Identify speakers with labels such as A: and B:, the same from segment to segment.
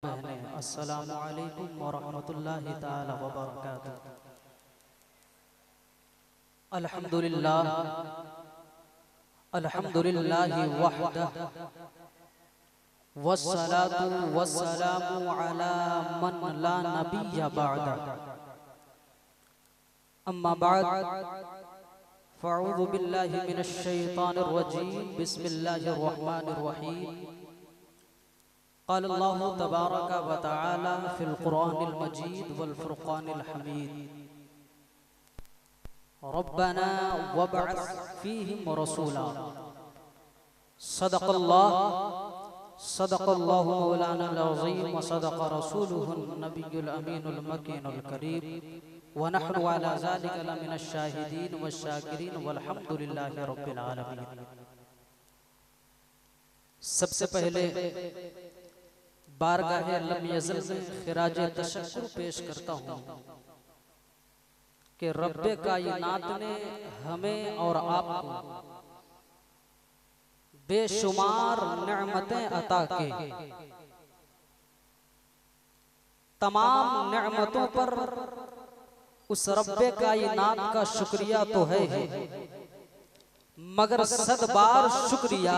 A: बहनें, अस्सलामु अलैकुम व रहमतुल्लाहि ताला व बरकातुहू। अल्हम्दुलिल्लाह अल्हम्दुलिल्लाहि वहदह वस्सलातु वस्सलामु अला मन ला नबिय्य बअदह। अम्मा बाद फ़अऊज़ु बिल्लाहि मिनश शैतानिर रजीम। बिस्मिल्लाहिर रहमानिर रहीम। क़ाल अल्लाहु तबारक व तआला फ़िल क़ुरआनिल मजीद वल फ़ुरक़ानिल हमीद। रब्बना वबअस फ़ीहिम रसूला। सदक़ल्लाहु मौलानाल अज़ीम व सदक़ रसूलुहुन नबियुल अमीनुल मकीनुल करीम व नहनु अला ज़ालिका लमिनश शाहिदीन वश्शाकिरीन वल्हम्दुलिल्लाहि रब्बिल आलमीन। सबसे पहले बारगाह लम यज़ल में खिराज तशक्कुर पेश करता हूँ कि रब्बे कायनात ने हमें और आपको बेशुमार नेमतें अता की। तमाम नेमतों पर उस रब्बे कायनात का शुक्रिया तो है ही, मगर सद बार शुक्रिया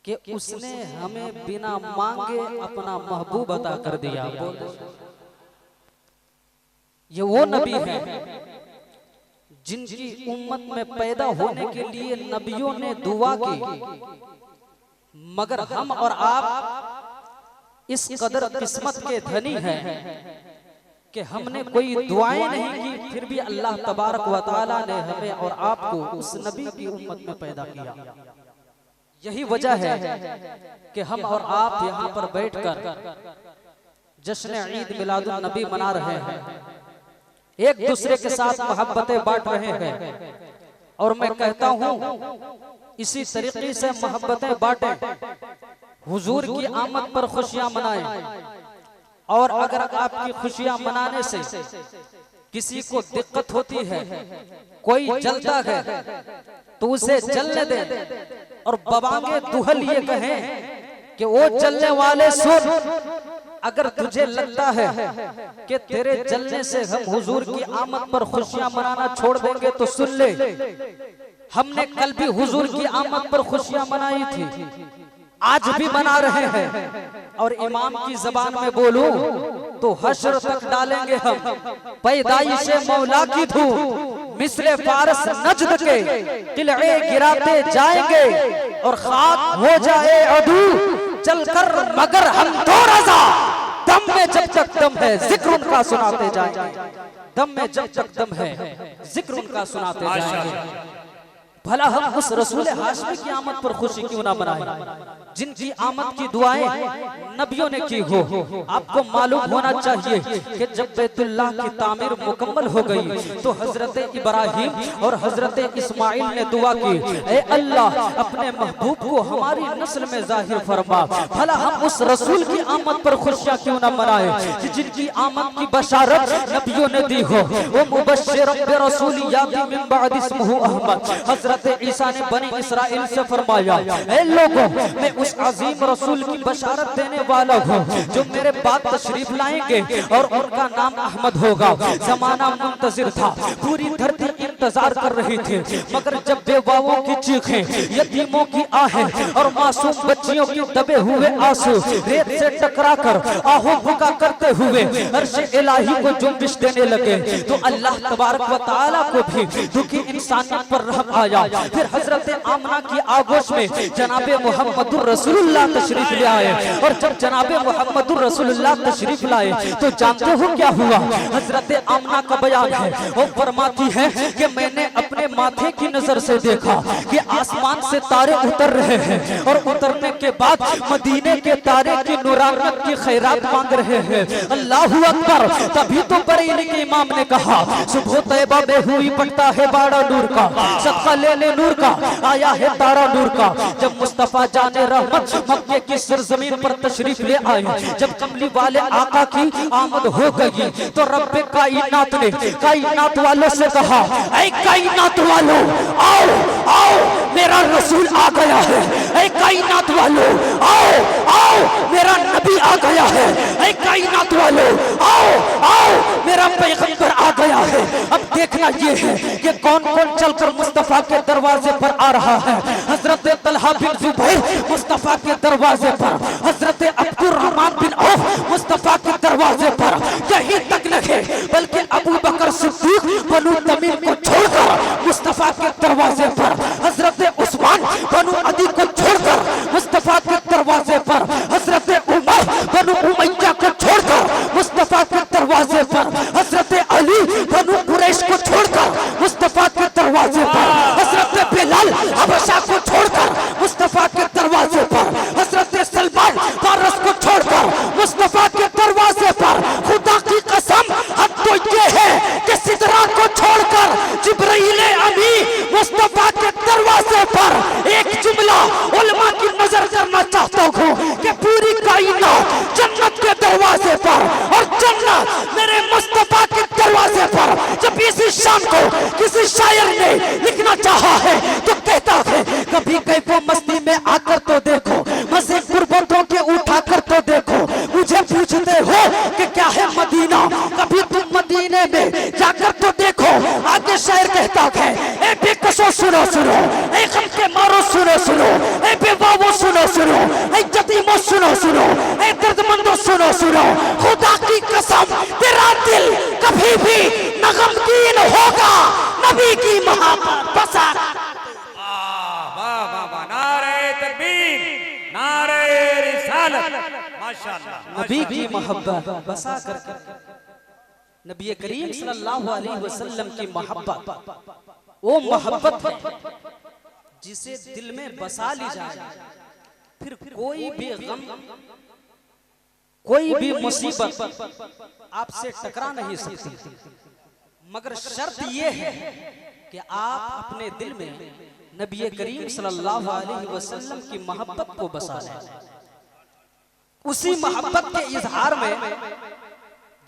A: कि उसने हमें बिना मांगे अपना महबूब अता कर दिया। ये वो नबी है जिनकी उम्मत में पैदा होने के लिए नबियों ने दुआ की, मगर हम और आप इस कदर किस्मत के धनी हैं कि हमने कोई दुआएं नहीं की, फिर भी अल्लाह तबारक व तआला ने हमें और आपको उस नबी की उम्मत में पैदा किया। यही वजह है कि हम और आप यहाँ पर बैठकर जश्न ईद मिलादुन नबी मना रहे हैं, एक दूसरे के साथ मोहब्बतें बांट रहे हैं। और मैं कहता हूँ इसी तरीके से मोहब्बतें बांटें, हुजूर की आमद पर खुशियां मनाएं। और अगर आपकी खुशियां मनाने से किसी को दिक्कत होती है, कोई जलता है, तो उसे जलने दें और बवांगे दुहल ये कहें कि वो जलने वाले सुन, अगर तुझे लगता है कि तेरे जलने से हम हुजूर की आमद पर खुशियां मनाना छोड़ देंगे तो सुन ले, हमने कल भी हुजूर की आमद पर खुशियां मनाई थी, आज भी मना रहे हैं। और इमाम की जबान में बोलूं तो हश्र तक डालेंगे हम पैदाइश मौला की धूम, मिस्र फारस नजद के किले गिराते जाएंगे और खाक हो जाए अदू चलकर, मगर हम दो रज़ा दम में जब तक दम है जिक्र उनका सुनाते जाएंगे। दम में जब तक दम है जिक्र उनका सुनाते जाएंगे। भला हम उस रसूल हाशमी की आमद पर खुशी क्यों ना मनाएं जिनकी आमद की दुआएं नबियों ने की हो। आपको मालूम होना चाहिए कि जब बैतुल्लाह की तामीर मुकम्मल हो गई तो हजरत इब्राहिम और हजरत इस्माइल ने दुआ की, ऐ अल्लाह अपने महबूब को हमारी नस्ल में जाहिर फरमा। भला हम उस रसूल की आमद पर खुशियां क्यों ना मनाएं जिनकी आमद की बशारत नबियों ने दी हो। वो मुबश्शिरन बिरसूल याती मिन बाद इस्मुहु अहमद। हजरत ईसा ने बनी इसराइल से फरमाया, ऐ लोगों मैं उस अजीम रसूल की बशारत देने वाला हूँ जो मेरे बाद तशरीफ लाएंगे और उनका नाम अहमद होगा। जमाना मुंतजिर था, पूरी धरती इंतजार कर रही थी, मगर जब बेवाओं की चीखें, यतीमों की आहें और मासूम बच्चियों के दबे हुए आंसू रेत से टकराकर आहो भुका करते हुए अर्श इलाही को जुम्बिश देने लगे, तो अल्लाह तबारक व तआला को भी दुखी इंसानियत पर रहम आया। फिर हजरत आमना की आगोश में जनाबे मोहम्मदुर रसूलुल्लाह तशरीफ ले आए, और जब जनाबे मोहम्मदुर रसूलुल्लाह तशरीफ लाए तो जानते हो क्या हुआ? हजरत आमना का बयान है, वो फरमाती है कि मैंने अपने माथे की नजर से देखा कि आसमान से तारे उतर रहे हैं और उतरने के बाद मदीने के तारे की नूरानियत की खैरात मांग रहे हैं। अल्लाहु अकबर। तभी तो बरेली के इमाम ने कहा, सुबह तैयबा में हुई पड़ता है बाड़ा नूर का, सदका लेने नूर का आया है तारा नूर का। जब मुस्तफा जाने रहमत मक्के की सरजमीन पर तशरीफ ले आए, जब कमली वाले आका की आमद हो गई तो रब्बे कायनात ने कायनात वालों से कहा, ऐ कायनात वालों आओ आओ मेरा रसूल आ गया है। ऐ कायनात वालों आओ आओ, मेरा नबी आ गया है। ऐ कायनात वालों आओ आओ, मेरा पैगंबर आ गया है। अब देखना ये है कि कौन कौन चलकर मुस्तफा के दरवाजे पर आ रहा है। हजरत तलहा बिन जुबैर मुस्तफा के दरवाजे पर, हजरत अब्दुर्रहमान बिन औफ मुस्तफा के दरवाजे पर। यही तक नहीं बल्कि अबू बकर सिद्दीक बनु तमीम को छोड़कर मुस्तफा के दरवाजे पर, हजरत उस्मान बनु अदी को छोड़कर मुस्तफा के दरवाजे पर, हजरत उमर बनु उमैया को छोड़कर मुस्तफा के दरवाजे पर, हजरत अली बनु कुरैश को छोड़कर मुस्तफा के दरवाजे पर, हजरत बिलाल हबशा को छोड़कर मुस्तफा के दरवाजे पर, हजरत सलमान फारस को छोड़कर मुस्तफा के दरवाजे पर। खुदा की कसम हद तो ये है कि सिदरा को छोड़कर जिब्राइल अमी मुस्तफा के दरवाजे पर। एक जुमला उलमा की नजर करना चाहता हूँ कि पूरी कायनात जन्नत के दरवाजे पर और जन्नत मेरे मुस्तफा के दरवाजे पर। जब इसी शाम को किसी शायर ने लिखना चाहा है तो कहता है, कभी कैफो मस्ती में आकर तो देखो, मजे गुर्बतों के उठाकर तो देखो, मुझे पूछते हो कि क्या है मदीना, कभी तुम मदीने में जाकर तो देखो। आगे शायर कहता है, ए बेकसो सुनो सुनो, ए गम के मारो सुनो सुनो, ए बेवावो सुनो सुनो, ए यतीमो सुनो सुनो, ए दर्दमंदो सुनो सुनो। खुदा की कसम तेरा दिल कभी भी न गमगीन होगा, नबी की मोहब्बत बसा।
B: नारे तकबीर, नारे रिसालत, माशाअल्लाह।
A: नबी की मोहब्बत बसा कर, नबी करीम सल्लल्लाहु अलैहि वसल्लम की मोहब्बत वो मोहब्बत है जिसे दिल में बसा ली जाए, फिर कोई भी गम, कोई भी मुसीबत आपसे टकरा नहीं सकती। मगर शर्त ये है कि आप अपने दिल में नबी करीम सल्लल्लाहु अलैहि वसल्लम की मोहब्बत को बसा लें। उसी मोहब्बत के इजहार में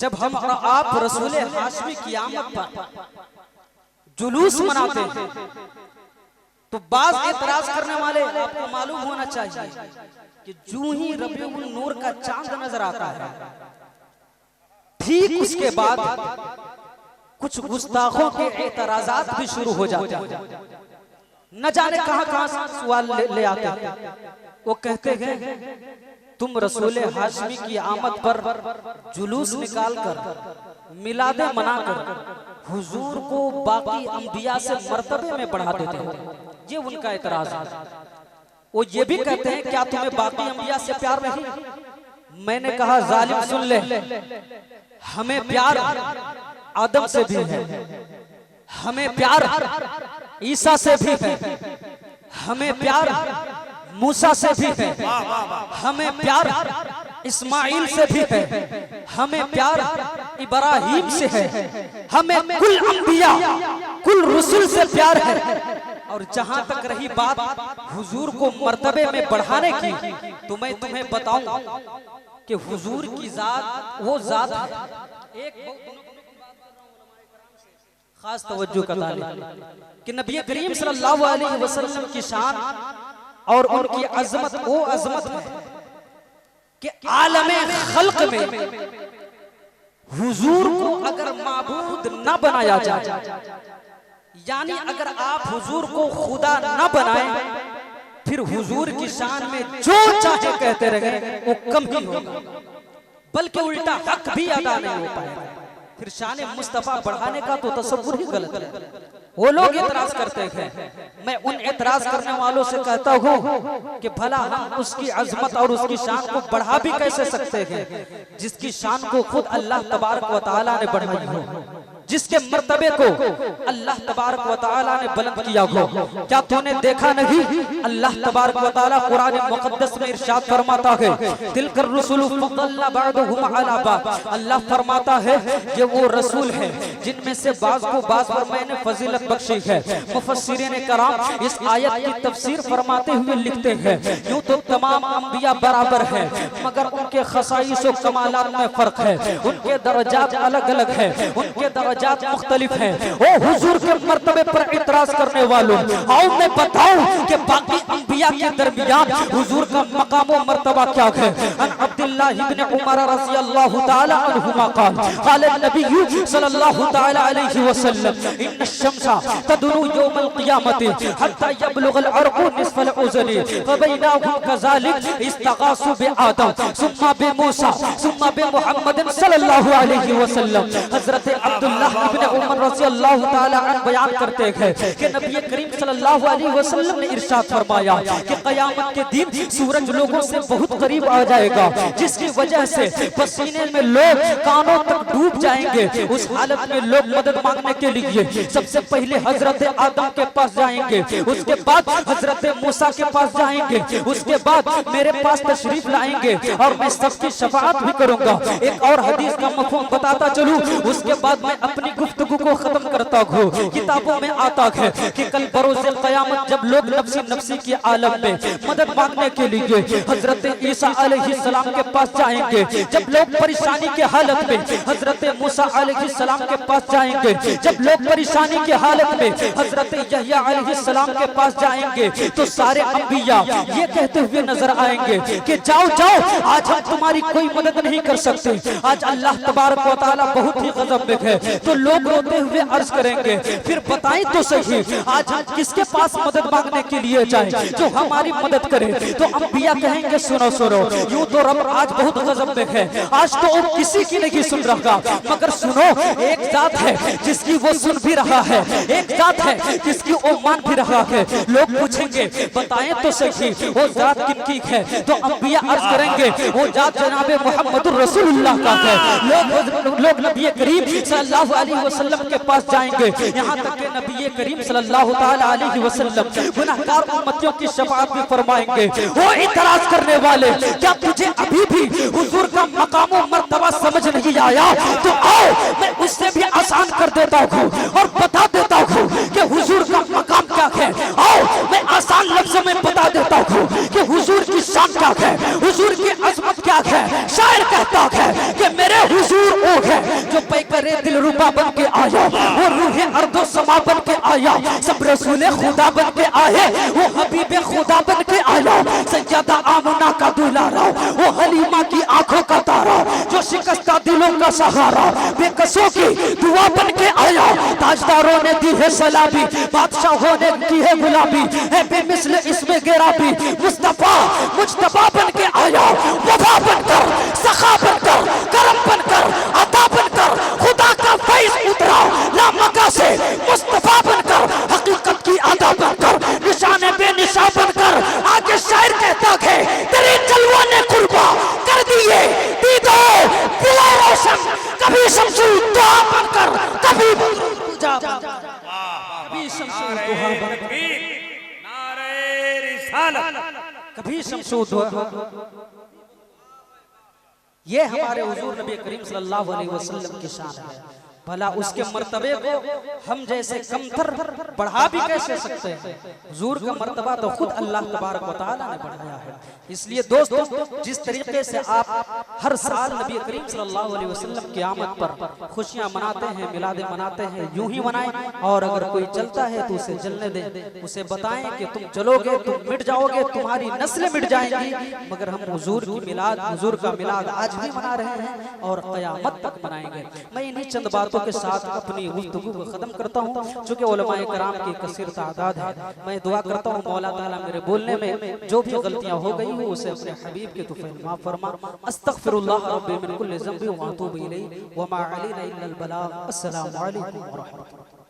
A: जब हम और आप रसूल हाशमी की आमद पर जुलूस मनाते हैं तो बाज एतराज करने वाले आपको मालूम होना चाहिए कि जूं ही रबीउल नूर का चांद नजर आता है, ठीक उसके बाद कुछ गुस्ताखों के एतराजात भी शुरू हो जाते हैं। न जाने कहां कहां से सवाल ले आते हैं। वो कहते हैं तुम रसूल हाशमी की आमद पर जुलूस निकालकर मिलादे मनाकर हुजूर को बाकी अंबिया से मर्तबे में बढ़ा देते हो। ये उनका एतराज है। वो ये भी कहते हैं क्या तुम्हें बाकी अंबिया से प्यार नहीं? मैंने कहा जालिम सुन ले, हमें प्यार आदम से भी है, हमें प्यार ईसा से भी है, हमें प्यार मूसा से भी है, हमें प्यार इस्माइल से भी है, हमें प्यार इब्राहिम से है, हमें कुल अंबिया कुल रसूल से प्यार है। और जहां तक रही बात हुजूर को मर्तबे में बढ़ाने की, तो मैं तुम्हें बताऊं कि हुजूर की जात वो जात है। एक खास तवज्जो का तालिब कि नबी करीम सल्लल्लाहु अलैहि वसल्लम की शान और उनकी अजमत वो अजमत है कि आलमे खल्क में हुजूर को अगर माबूद न बनाया जाए, यानी अगर आप हुजूर को खुदा न बनाएं, फिर हुजूर की शान में जो चाहे कहते रहे वो कम ही होगा, बल्कि उल्टा हक भी अदा नहीं हो पाएगा। फिर शान मुस्तफा बढ़ाने का तो तसव्वुर ही गलत है। वो लोग एतराज करते हैं, मैं उन एतराज करने वालों से कहता हूँ कि भला हम उसकी अजमत और उसकी शान को बढ़ा भी कैसे सकते हैं जिसकी शान को खुद अल्लाह तबारक व तआला ने बढ़ाई हो, जिसके मर्तबे को अल्लाह तबारक व तआला ने बुलंद किया हो। क्या तूने देखा नहीं, अल्लाह तबारक व तआला कुरान मुकद्दस में इरशाद फरमाता है, तिलकर रसूल फद्दलना बअदहुम अला बअद। अल्लाह फरमाता है ये वो रसूल है जिनमें से बाज को बाज पर मैंने फजीलत बख्शी है। मुफस्सिरीन कराम इस आयत की तफसीर फरमाते हुए लिखते हैं, यूं तो तमाम अंबिया बराबर है मगर उनके खसाइस और कमालात में फर्क है, उनके दर्जात अलग अलग है, उनके दराजात मुख्तलिफ हैं। ओ हुजूर के मर्तबे पर इतराज करने वालों, आओ मैं बताऊं कि बाकी अंबिया के दरमियान हुजूर का मकाम व मर्तबा क्या है। अन अब्दुल्लाह इब्न उमर रज़ियल्लाहु ताला अन्हुमा क़ाल नबी सल्लल्लाहु ताला अलैहि वसल्लम इन्न शम्सा तदनु यौमल क़ियामति हत्ता यबलुगल अर्क़ु निस्फ़ल उज़नी फ़बैनाहुम कज़ालिक इस्तग़ासु बिआदम सुम्मा बिमूसा सुम्मा बिमुहम्मद सल्लल्लाहु अलैहि वसल्लम। हज़रत अब्दुल्लाह इब्न उमर रज़ियल्लाहु ताला अन्हु बयान करते हैं कि नबी करीम सल्लल्लाहु अलैहि वसल्लम ने इरशाद फरमाया कि क़यामत के दिन सूरज लोगों से बहुत करीब आ जाएगा, जिसकी वजह से पसीने में लोग कानों तक डूब जाएंगे। उस हालत में लोग मदद मांगने के लिए सबसे पहले हजरत आदम के पास जाएंगे, उसके बाद हजरत मूसा के पास जाएंगे, उसके बाद मेरे पास तशरीफ लाएंगे और मैं सबकी शफाअत भी करूंगा। एक और हदीस का मफ़हूम बताता चलूं, उसके बाद मैं अपनी गुफ्तगू को खत्म करता हूँ। किताबों में आता है कि कल बरोज़े क़यामत जब लोग नफ्सी नफ्सी की आलम में मदद मांगने के लिए हजरत ईसा अलैहिस्सलाम के पास जाएंगे, जब लोग परेशानी के हालत में हजरत मूसा अलैहिस्सलाम के पास जाएंगे, जब लोग परेशानी की हालत में हजरत यहया अलैहिस्सलाम के पास जाएंगे, तो सारे अंबिया ये कहते हुए नजर आएंगे कि जाओ जाओ, आज हम तुम्हारी कोई मदद नहीं कर सकते, आज अल्लाह तबारक व तआला बहुत ही गज़ब में है। तो लोग रोते हुए अर्ज करेंगे, फिर बताएं तो सही आज हम किसके पास मदद मांगने के लिए जाएं जो हमारी मदद करे। तो अंबिया कहेंगे सुनो सुनो, यूं तो रब आज बहुत गज़ब में है, आज तो वो किसी की नहीं सुन रहा, मगर सुनो एक जात है जिसकी वो सुन भी रहा है, एक जात है जिसकी वो मान भी रहा है। लोग पूछेंगे बताएं तो सही वो जात किनकी है, तो अंबिया अर्ज करेंगे वो जात जनाबे मुहम्मदुर रसूलुल्लाह का है। लोग नबी करीम सल्लल्लाहु अलैहि वसल्लम के पास जाएंगे, यहाँ तक कि नबी करीम सल्लल्लाहु ताला अलैहि वसल्लम गुनाहगार उम्मतियों की शफाअत भी फरमाएंगे। वो इतराज करने वाले, क्या तुझे अभी भी हुजूर का मकाम व मर्तबा समझ नहीं आया? तो आओ मैं उससे भी आसान कर देता हूँ और बता देता हूँ कि हुजूर का मकाम क्या है। आओ मैं आसान लफ्ज़ों में बता देता हूँ कि हुजूर की शान क्या है, हुजूर की अजमत क्या है। शायर कहता है कि मेरे हुजूर वो है जो पैकरे दिलरुबा बन के आया, वो रूहे अर्दो समा बन के आया, सब रसूले खुदा बन के आए, वो हबीबे खुदा बन के आया, सैयदा आमना का दुलारा, वो हलीमा की आंखों का तारा, जो शिकस्ता दिलों का सहारा, बेकसों की दुआ बन के आया। ताजदारों ने दी है सलामी, बादशाहों ने की है गुलामी, है बेमिस्ल इसमें गिराबी, मुस्तफा मुज्तबा बन के आया। वफा बनकर, सखा बनकर, करम बनकर, अता बनकर, खुदा का फैज़ उतरा लामका से, मुस्तफा बनकर, हकीकत की अदा बनकर, निशाने बेनिशा बनकर। आगे शायर कहता है तेरे जलवों ने कुर्बा कर दिए दीदो दिला रोशन, कभी शमशू दुआ बनकर, कभी पूजा बनकर, कभी शमशू दुआ बनकर,
B: नारे रिसालत,
A: कभी शमशू दुआ। ये हमारे हुजूर नबी करीम सल्लल्लाहु अलैहि वसल्लम की शान है। भला उसके मर्तबे को हम जैसे कमतर बढ़ा भी कैसे सकते हैं? हुजूर का मर्तबा तो खुद अल्लाह तबारक व तआला ने बढ़ाया है। इसलिए दोस्तों जिस तरीके से आप हर साल नबी करीम सल्लल्लाहु अलैहि वसल्लम की आमद पर खुशियां मनाते हैं, मिलादे मनाते हैं, यूं ही मनाएं। और अगर कोई चलता है तो उसे जलने दें, उसे बताएं कि तुम चलोगे तुम मिट जाओगे, तुम्हारी नस्लें मिट जाएंगी। मगर हम हुजूर की मिलाद, हुजूर का मिलाद आज भी मना रहे हैं और क़यामत तक मनाएंगे। मैं इन्हीं चंद बातों के साथ अपनी गुफ्तगू को खत्म करता हूँ। चूंकि उलमाए कराम की कसीर तादाद है, मैं दुआ करता हूँ मौला ताला मेरे बोलने में जो भी गलतियाँ हो गई हो उसे अपने हबीब के तुफ़ैल माफ़ फरमा। अस्तग़फिरुल्लाह रब्बी मिन कुल्लि ज़ंबि व अतूबु इलैहि व मा अलैना इल्लल बलाग। अस्सलामु अलैकुम व रहमतुल्लाह।